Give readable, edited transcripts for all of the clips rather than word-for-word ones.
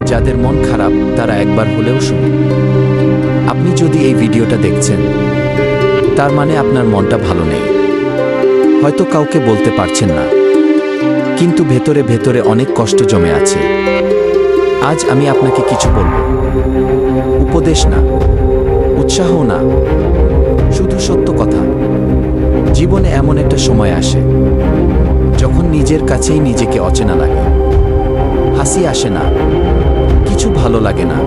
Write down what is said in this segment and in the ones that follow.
যাদের মন খারাপ তারা একবার হলেও শুনুন। আপনি যদি এই ভিডিওটা দেখছেন, তার মানে আপনার মনটা ভালো নেই। হয়তো কাউকে বলতে পারছেন না, কিন্তু ভেতরে ভেতরে অনেক কষ্ট জমে আছে। আজ আমি আপনাকে কিছু বলবো, উপদেশ না, উৎসাহ না, শুধু সত্য কথা। জীবনে এমন একটা সময় আসে যখন নিজের কাছেই নিজেকে অচেনা লাগে। হাসি আসে না, কিছু ভালো লাগে না,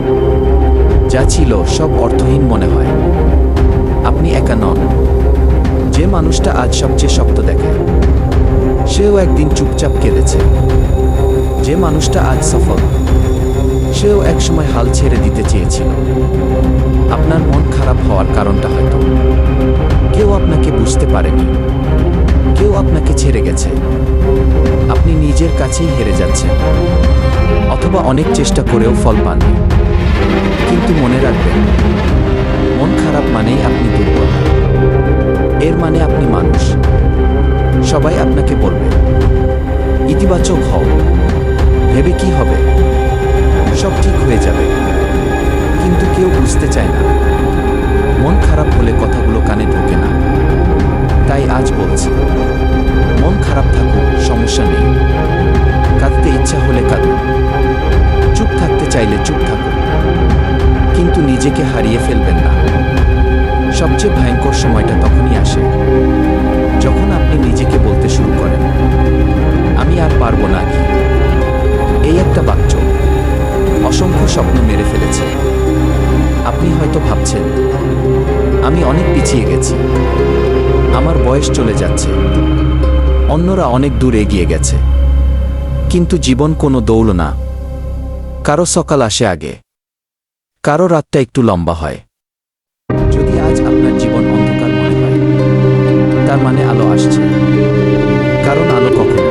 যা ছিল সব অর্থহীন মনে হয়। আপনি একা নন। যে মানুষটা আজ সবচেয়ে শক্ত দেখায়, সেও একদিন চুপচাপ কেঁদেছে। যে মানুষটা আজ সফল, সেও একসময় হাল ছেড়ে দিতে চেয়েছিল। আপনার মন খারাপ হওয়ার কারণটা হয়তো কেউ আপনাকে বুঝতে পারেনি, কেউ আপনাকে ছেড়ে গেছে, আপনি নিজের কাছেই হেরে যাচ্ছেন, অথবা অনেক চেষ্টা করেও ফল পাননি। কিন্তু মনে রাখবেন, মন খারাপ মানেই আপনি দুর্বল, এর মানে আপনি মানুষ। সবাই আপনাকে বলবে ইতিবাচক হও, ভেবে কি হবে, সব ঠিক হয়ে যাবে। কিন্তু কেউ বুঝতে চায় না, মন খারাপ হলে কথাগুলো কানে ঢোকে না। তাই আজ বলছি, মন খারাপ থাকুক, সমস্যা নেই। কাঁদতে ইচ্ছা হলে কাঁদুন, চুপ থাকতে চাইলে চুপ থাকুন, কিন্তু নিজেকে হারিয়ে ফেলবেন না। সবচেয়ে ভয়ঙ্কর সময়টা তখনই আসে যখন আপনি নিজেকে বলতে শুরু করেন, আমি আর পারবো না। কি এই একটা বাক্য অসংখ্য স্বপ্ন মেরে ফেলেছে। আপনি হয়তো ভাবছেন, আমি অনেক পিছিয়ে গেছি, আমার বয়স চলে যাচ্ছে, অন্যরা অনেক দূর এগিয়ে গেছে। কিন্তু জীবন কোনো দৌড় না। কারো সকাল আসে আগে, কারো রাতটা একটু লম্বা হয়। যদি আজ আপনার জীবন অন্ধকার মনে হয়, তার মানে আলো আসছে। কারণ আলো কখনো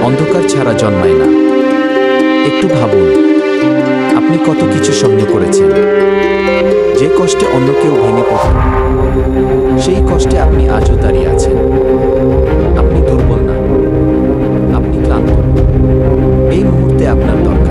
অন্ধকার ছাড়া জন্মায় না। একটু ভাবুন, আপনি কত কিছু স্বপ্ন করেছেন। যে কষ্টে অন্য কেউ ভেঙে পড়ত, সেই কষ্টে আপনি আজও দাঁড়িয়ে আছেন। আপনি দুর্বল না, আপনি ক্লান্ত। এই মুহূর্তে আপনার দরকার